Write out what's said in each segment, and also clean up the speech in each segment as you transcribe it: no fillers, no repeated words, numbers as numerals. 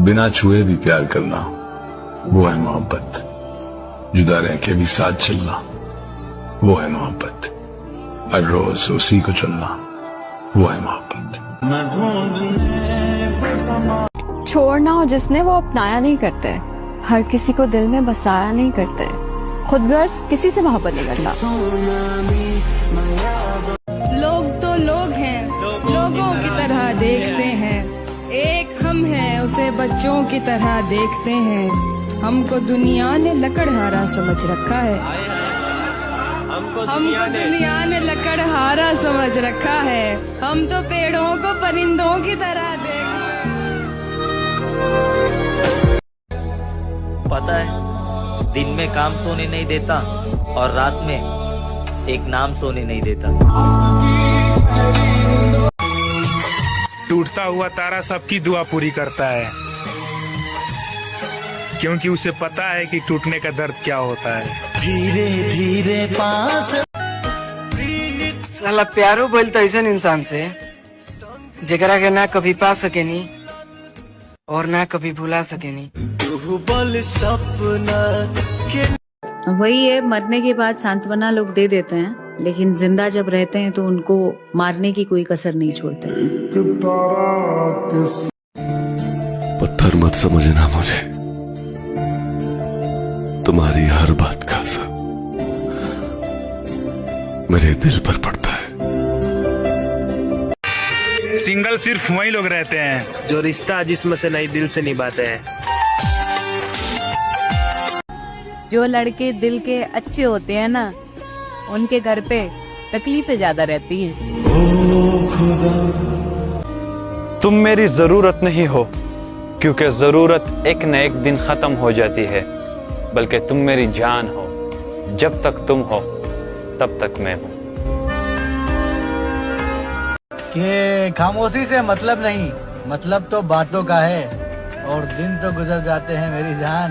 बिना छुए भी प्यार करना वो है मोहब्बत। जुदा रह के भी साथ चलना वो है मोहब्बत। हर रोज उसी को चलना वो है मोहब्बत। छोड़ना हो जिसने वो अपनाया नहीं करते, हर किसी को दिल में बसाया नहीं करते, खुद गर्ज किसी से मोहब्बत नहीं करता। लोग तो लोग हैं, लोगों की तरह देखते हैं, एक हम हैं उसे बच्चों की तरह देखते हैं। हमको दुनिया ने लकड़हारा समझ रखा है, हमको दुनिया ने लकड़हारा समझ रखा है। हम तो पेड़ों को परिंदों की तरह देखते हैं। पता है दिन में काम सोने नहीं देता और रात में एक नाम सोने नहीं देता। टूटता हुआ तारा सबकी दुआ पूरी करता है, क्योंकि उसे पता है कि टूटने का दर्द क्या होता है। धीरे धीरे पास साला प्यारो बोल तो ऐसा इंसान से जेकरा के ना कभी पा सके नी और ना कभी भुला सके नी। बोल सपना के वही है, मरने के बाद सांत्वना लोग दे देते हैं, लेकिन जिंदा जब रहते हैं तो उनको मारने की कोई कसर नहीं छोड़ते। पत्थर मत समझना मुझे, तुम्हारी हर बात का असर मेरे दिल पर पड़ता है। सिंगल सिर्फ वही लोग रहते हैं जो रिश्ता जिस्म से नहीं दिल से निभाते हैं। जो लड़के दिल के अच्छे होते हैं ना, उनके घर पे तकलीफें ज्यादा रहती हैं। तुम मेरी जरूरत नहीं हो, क्योंकि जरूरत एक न एक दिन खत्म हो जाती है, बल्कि तुम मेरी जान हो। जब तक तुम हो तब तक मैं हूँ। कि खामोशी से मतलब नहीं, मतलब तो बातों का है, और दिन तो गुजर जाते हैं मेरी जान,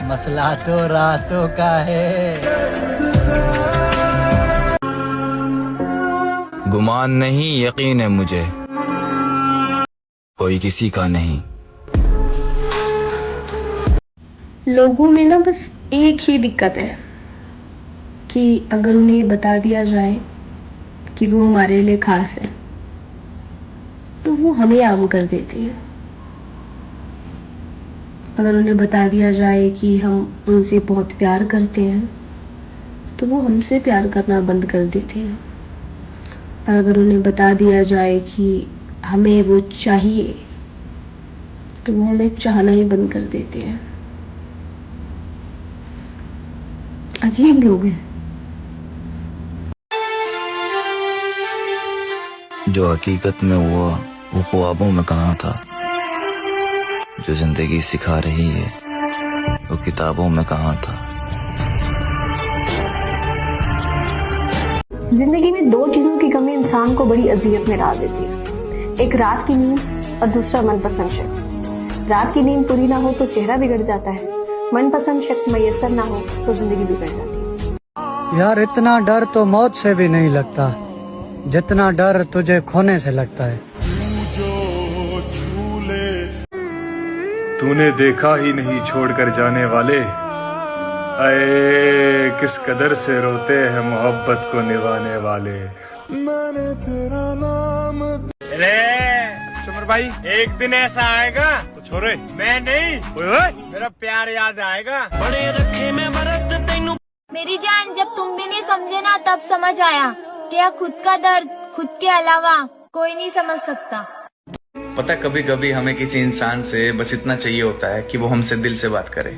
मसला तो रातों का है। गुमान नहीं यकीन है मुझे, कोई किसी का नहीं। लोगों में ना बस एक ही दिक्कत है कि अगर उन्हें बता दिया जाए कि वो हमारे लिए खास है तो वो हमें आम कर देते हैं। अगर उन्हें बता दिया जाए कि हम उनसे बहुत प्यार करते हैं तो वो हमसे प्यार करना बंद कर देते हैं। और अगर उन्हें बता दिया जाए कि हमें वो चाहिए तो वो हमें चाहना ही बंद कर देते हैं। अजीब लोग हैं। जो हकीकत में हुआ वो ख्वाबों में कहाँ था, जो जिंदगी सिखा रही है वो किताबों में कहाँ था। जिंदगी में दो चीजों की कमी इंसान को बड़ी अजियत में डाल देती है, एक रात की नींद और दूसरा मनपसंद शख्स। रात की नींद पूरी ना हो तो चेहरा बिगड़ जाता है, मनपसंद शख्स मयसर ना हो तो जिंदगी बिगड़ जाती है। यार इतना डर तो मौत से भी नहीं लगता जितना डर तुझे खोने से लगता है। तूने देखा ही नहीं छोड़कर जाने वाले, अये किस कदर से रोते हैं मोहब्बत को निभाने वाले। मैंने तेरा नाम। अरे चुमर भाई, एक दिन ऐसा आएगा तो छोरे मैं नहीं, मेरा प्यार याद आएगा। बड़े रखे में बरत तेनू मेरी जान, जब तुम भी नहीं समझे ना तब समझ आया कि खुद का दर्द खुद के अलावा कोई नहीं समझ सकता। पता, कभी कभी हमें किसी इंसान से बस इतना चाहिए होता है कि वो हमसे दिल से बात करे,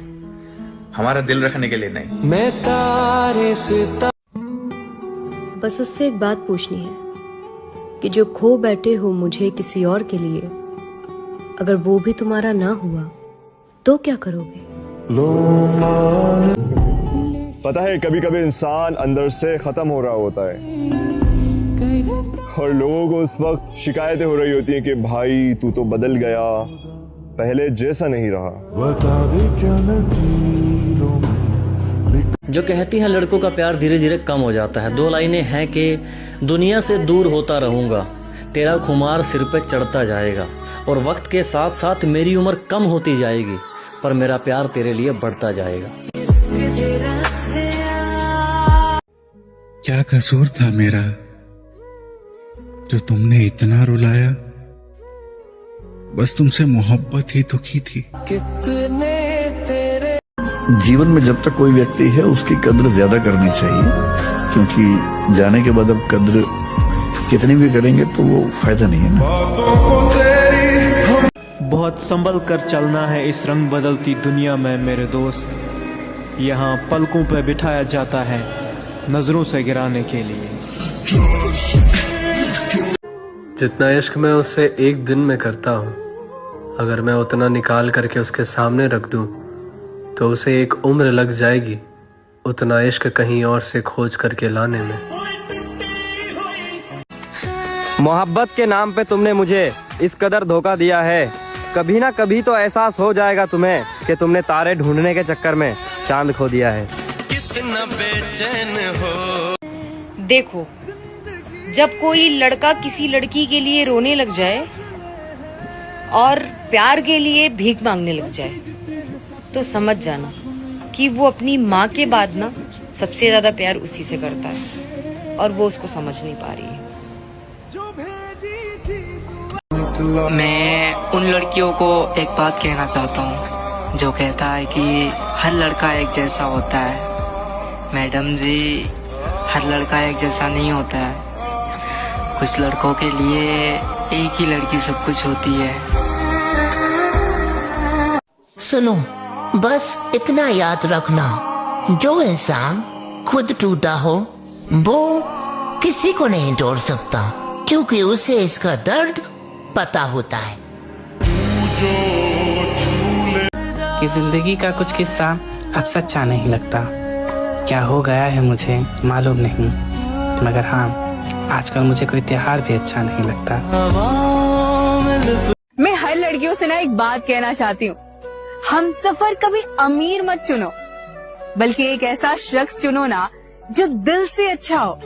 हमारा दिल रखने के लिए नहीं। मैं तारे से बस उससे एक बात पूछनी है कि जो खो बैठे हो मुझे किसी और के लिए, अगर वो भी तुम्हारा ना हुआ तो क्या करोगे? पता है कभी कभी इंसान अंदर से खत्म हो रहा होता है और लोगों को उस वक्त शिकायतें हो रही होती हैं कि भाई तू तो बदल गया, पहले जैसा नहीं रहा। जो कहती है लड़कों का प्यार धीरे धीरे कम हो जाता है, दो लाइनें हैं कि दुनिया से दूर होता रहूंगा, तेरा खुमार सिर पे चढ़ता जाएगा, और वक्त के साथ साथ मेरी उम्र कम होती जाएगी, पर मेरा प्यार तेरे लिए बढ़ता जाएगा। क्या कसूर था मेरा जो तुमने इतना रुलाया? बस तुमसे मोहब्बत ही तो की थी। जीवन में जब तक कोई व्यक्ति है उसकी कद्र ज्यादा करनी चाहिए, क्योंकि जाने के बाद अब कद्र कितनी भी करेंगे तो वो फायदा नहीं है ना। बहुत संभल कर चलना है इस रंग बदलती दुनिया में मेरे दोस्त। यहाँ पलकों पे बिठाया जाता है नजरों से गिराने के लिए। जितना इश्क मैं उससे एक दिन में करता हूँ, अगर मैं उतना निकाल करके उसके सामने रख दूं तो उसे एक उम्र लग जाएगी उतना इश्क कहीं और से खोज करके लाने में। मोहब्बत के नाम पे तुमने मुझे इस कदर धोखा दिया है, कभी ना कभी तो एहसास हो जाएगा तुम्हें कि तुमने तारे ढूंढने के चक्कर में चांद खो दिया है। कितना बेचैन हो। देखो, जब कोई लड़का किसी लड़की के लिए रोने लग जाए और प्यार के लिए भीख मांगने लग जाए तो समझ जाना कि वो अपनी माँ के बाद ना सबसे ज्यादा प्यार उसी से करता है और वो उसको समझ नहीं पा रही है। मैं उन लड़कियों को एक बात कहना चाहता हूँ जो कहता है कि हर लड़का एक जैसा होता है। मैडम जी, हर लड़का एक जैसा नहीं होता है। कुछ लड़कों के लिए एक ही लड़की सब कुछ होती है। सुनो, बस इतना याद रखना, जो इंसान खुद टूटा हो वो किसी को नहीं तोड़ सकता, क्योंकि उसे इसका दर्द पता होता है। कि जिंदगी का कुछ किस्सा अब सच्चा नहीं लगता। क्या हो गया है मुझे मालूम नहीं, मगर हाँ, आजकल मुझे कोई त्योहार भी अच्छा नहीं लगता। मैं हर लड़कियों से ना एक बात कहना चाहती हूँ, हम सफर कभी अमीर मत चुनो, बल्कि एक ऐसा शख्स चुनो ना जो दिल से अच्छा हो,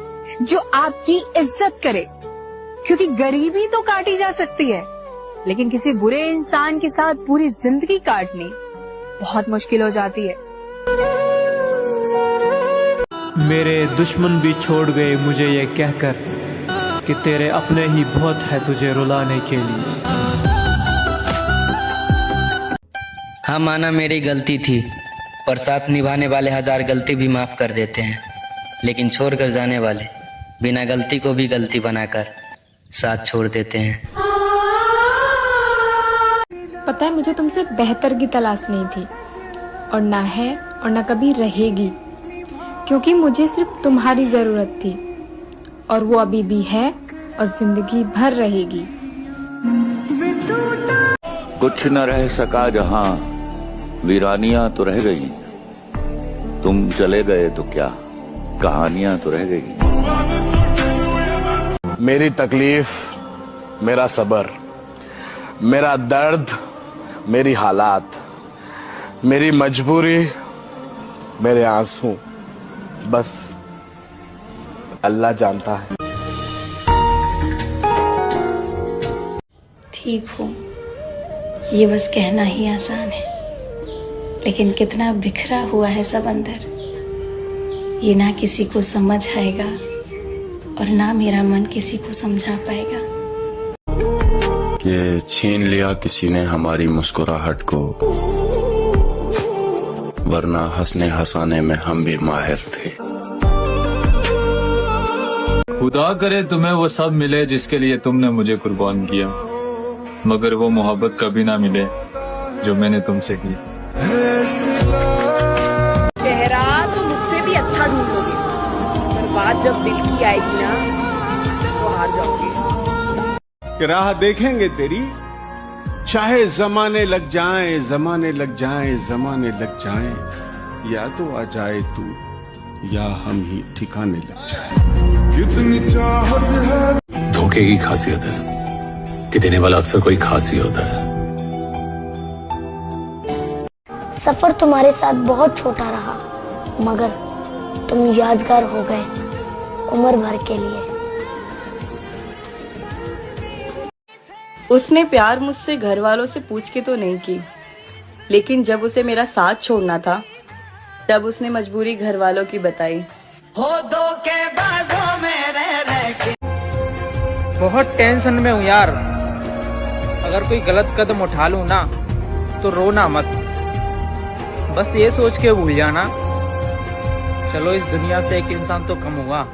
जो आपकी इज्जत करे। क्योंकि गरीबी तो काटी जा सकती है, लेकिन किसी बुरे इंसान के साथ पूरी जिंदगी काटनी बहुत मुश्किल हो जाती है। मेरे दुश्मन भी छोड़ गए मुझे ये कहकर कि तेरे अपने ही बहुत है तुझे रुलाने के लिए। हाँ, माना मेरी गलती थी, पर साथ निभाने वाले 1000 गलती भी माफ कर देते हैं, लेकिन छोड़ कर जाने वाले बिना गलती को भी गलती बनाकर साथ छोड़ देते हैं। पता है, मुझे तुमसे बेहतर की तलाश नहीं थी, और ना है और ना कभी रहेगी, क्योंकि मुझे सिर्फ तुम्हारी जरूरत थी, और वो अभी भी है और जिंदगी भर रहेगी। कुछ न रह सका जहां, वीरानियां तो रह गई। तुम चले गए तो क्या, कहानियां तो रह गई। मेरी तकलीफ, मेरा सबर, मेरा दर्द, मेरी हालात, मेरी मजबूरी, मेरे आंसू, बस अल्लाह जानता है। ठीक हो, ये बस कहना ही आसान है, लेकिन कितना बिखरा हुआ है सब अंदर, ये ना किसी को समझ आएगा और ना मेरा मन किसी को समझा पाएगा। कि छीन लिया किसी ने हमारी मुस्कुराहट को, वरना हंसने हंसाने में हम भी माहिर थे। खुदा करे तुम्हें वो सब मिले जिसके लिए तुमने मुझे कुर्बान किया, मगर वो मोहब्बत कभी ना मिले जो मैंने तुमसे की। चेहरा तो मुझसे भी अच्छा ढूंढ लोगे, पर बात जब दिल की आएगी ना तो हार जाओगे। कि राह देखेंगे तेरी, चाहे जमाने लग जाएं, जमाने लग जाएं, जमाने लग जाएं, या तो आ जाए तू या हम ही ठिकाने लग जाएं। कितनी चाहत है। धोखे की खासियत है कि देने वाला अक्सर कोई खास ही होता है। सफर तुम्हारे साथ बहुत छोटा रहा, मगर तुम यादगार हो गए उम्र भर के लिए। उसने प्यार मुझसे घर वालों से पूछ के तो नहीं की, लेकिन जब उसे मेरा साथ छोड़ना था तब उसने मजबूरी घर वालों की बताई। हो दो के बाजों में रह के बहुत टेंशन में हूँ यार। अगर कोई गलत कदम उठा लूँ ना तो रोना मत, बस ये सोच के भूल जाना, चलो इस दुनिया से एक इंसान तो कम हुआ।